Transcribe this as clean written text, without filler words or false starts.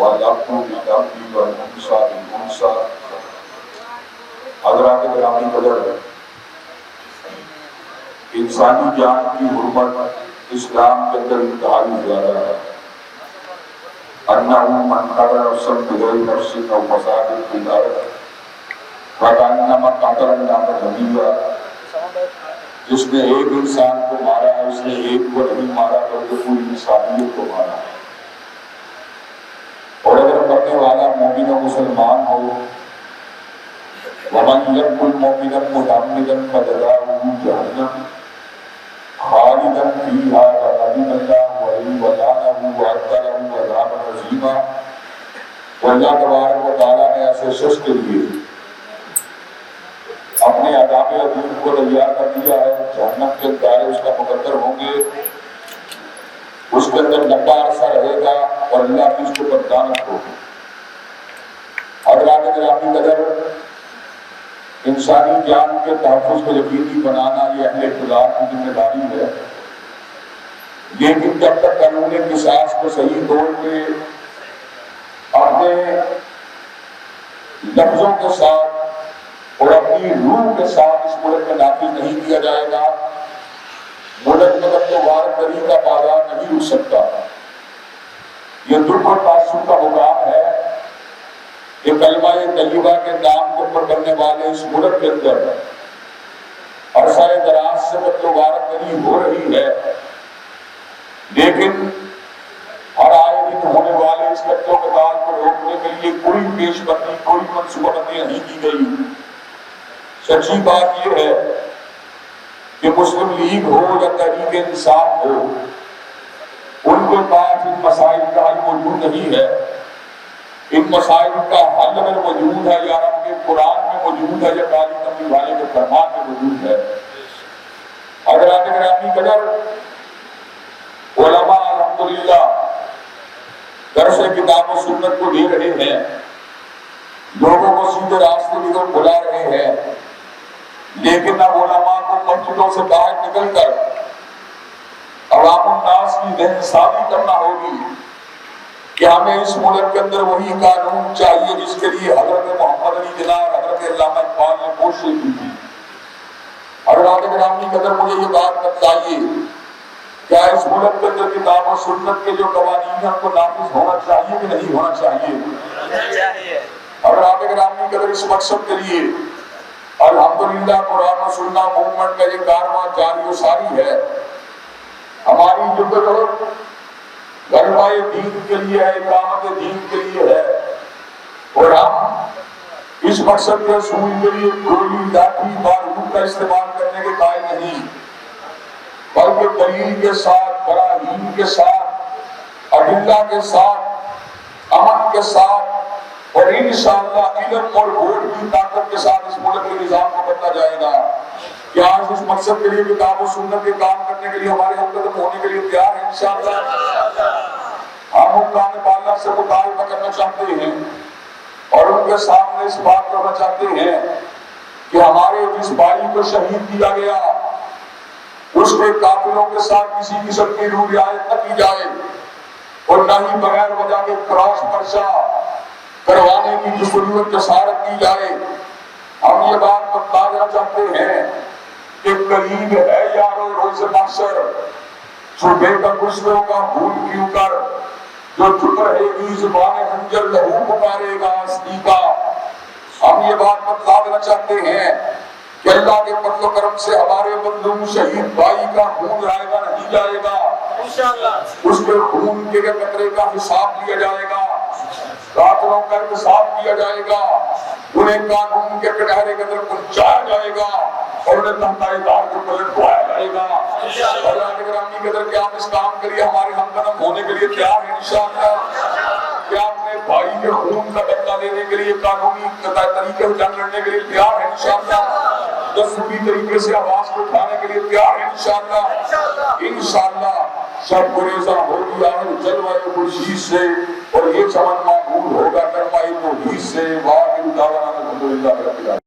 والعفو بالعفو والانصا بالانصا۔ حضرات گرامی قدر، انسانی جان کی حرمت اسلام کے اندر انتہائی زیادہ ہے۔ انہ من قتل نفسا بغیر نفس او فساد فی الارض فکانما قتل الناس جميعا۔ جس نے ایک انسان کو مارا ہے، اس نے ایک کو نہیں مارا بلکہ پوری انسانیت کو مارا ہے۔ اور اگر مرنے والا مومن و مسلمان ہو، ومن یقتل مؤمنا متعمدا فجزاؤہ جہنم خالدا فیہا وغضب اللہ علیہ ولعنہ وأعد لہ عذابا عظیما۔ اور اللہ تبارک و تعالیٰ نے ایسے شخص کے لیے اپنے عذاب عظیم کو تیار کر دیا ہے، جہنم کے دائرے اس کا مقدر ہوں گے، اس کے اندر لمبا عرصہ رہے گا اور اللہ کی اس کو برداشت ہوگی۔ حضرات گرامی قدر، انسانی جان کے تحفظ کو یقینی بنانا یہ اہل اقتدار کی ذمہ داری ہے، لیکن جب تک قانون قصاص کو صحیح طور پہ اپنے لفظوں کے ساتھ اور اپنی روح کے ساتھ اس ملک میں نافذ نہیں کیا جائے گا، ملک میں تو وارثگری کا بازار نہیں رک سکتا۔ یہ دکھ اور تعصب کا مقام ہے کہ کلمہ طیبہ کے نام کے اوپر بننے والے اس ملک کے اندر عرصہ دراز سے قتل و غارت ہو رہی ہے، لیکن ہر آئے دن ہونے والے اس قتل و قتال کو روکنے کے لیے کوئی پیش بندی، کوئی منصوبہ بندی نہیں کی گئی۔ سچی بات یہ ہے کہ مسلم لیگ ہو یا تحریک انصاف ہو، ان کے پاس ان مسائل کا حل موجود نہیں ہے۔ ان مسائل کا حل اگر موجود ہے یا رب کے قرآن میں موجود ہے یا کالی کملی والے کے فرمان میں موجود ہے۔ حضرات گرامی قدر، علماء الحمدللہ درس کتاب و سنت کو دے رہے ہیں، لوگوں کو سیدھے راستے کی طرف بلا رہے ہیں، لیکن اب علماء کو مسجدوں سے باہر نکل کر عوام الناس کی ذہن سازی کرنا ہوگی کہ ہمیں اس ملک کے اندر وہی قانون چاہیے جس کے لیے حضرت محمد علی جناح اور حضرت علامہ اقبال نے کوشش کی تھی۔ حضرات گرامی قدر، مجھے یہ بات بتائیے، کیا اس ملک کے اندر کتاب و سنت کے جو قوانین ہیں ان کو نافذ ہونا چاہیے کہ نہیں ہونا چاہیے؟ حضرات گرامی قدر، اس مقصد کے لیے الحمدللہ قرآن و سنہ موومنٹ کا یہ کارواں جاری و ساری ہے۔ ہماری جدوجہد غلبہ دین کے لیے ہے، اقامت دین کے لیے ہے، اور ہم اس مقصد کے حصول کے لیے گولی، لاٹھی، بارود کا استعمال کرنے کے قائل نہیں، بلکہ دلیل کے ساتھ، براہین کے ساتھ، ادلہ کے ساتھ، امن کے ساتھ اور انشاءاللہ علم اور ووٹ کی طاقت کے ساتھ اس ملک کے نظام کو بدلا جائے گا۔ کیا آج اس مقصد کے لیے کتاب و سنت کے کام کرنے کے لیے ہمارے ہم قدم ہونے کے لیے تیار ہیں؟ انشاءاللہ ہم حکام بالا سے مطالبہ کرنا چاہتے ہیں اور ان کے سامنے اس بات کرنا چاہتے ہیں کہ ہمارے جس بھائی کو شہید کیا گیا اس کے قاتلوں کے ساتھ کسی قسم کی روح رعایت نہ کی جائے اور نہ ہی بغیر وجہ کے کراس پرچہ کروانے کی جسوری و جسارت کی جائے۔ ہم یہ بات بتانا چاہتے ہیں کہ قریب ہے یارو روز محشر، صبح کا گشتوں کا بھول کیوں کر، جو چپ رہے گی زبان خنجر لہو پکارے گا ہستی کا۔ ہم یہ بات بتانا چاہتے ہیں کہ اللہ کے فضل و کرم سے ہمارے مظلوم شہید بھائی کا خون رائے گا نہیں جائے گا، اس کے خون کے قطرے کا حساب لیا جائے گا، قاتلوں کا حساب کیا جائے گا، انہیں قانون کے کٹہرے کے اندر پہنچایا جائے گا اور انہیں تنہائی دار کے اوپر لٹکوایا جائے گا۔ اللہ کے گرامی قدر، کیا آپ اس کام کے لیے ہمارے ہم قدم ہونے کے لیے تیار ہیں؟ انشاءاللہ کیا اپنے بھائی کے خون کا بدلہ لینے کے لیے قانونی طریقے سے جنگ لڑنے کے لیے تیار ہیں؟ انشاءاللہ دستوری طریقے سے آواز کو اٹھانے کے لیے تیار ہیں؟ انشاءاللہ انشاءاللہ شب گریزہ ہو گیا ہے جلوہ خورشید سے اور یہ چمن معمول ہوگا کرمائی توحید سے۔ واقعی دعوانا الحمدللہ رب العالمین۔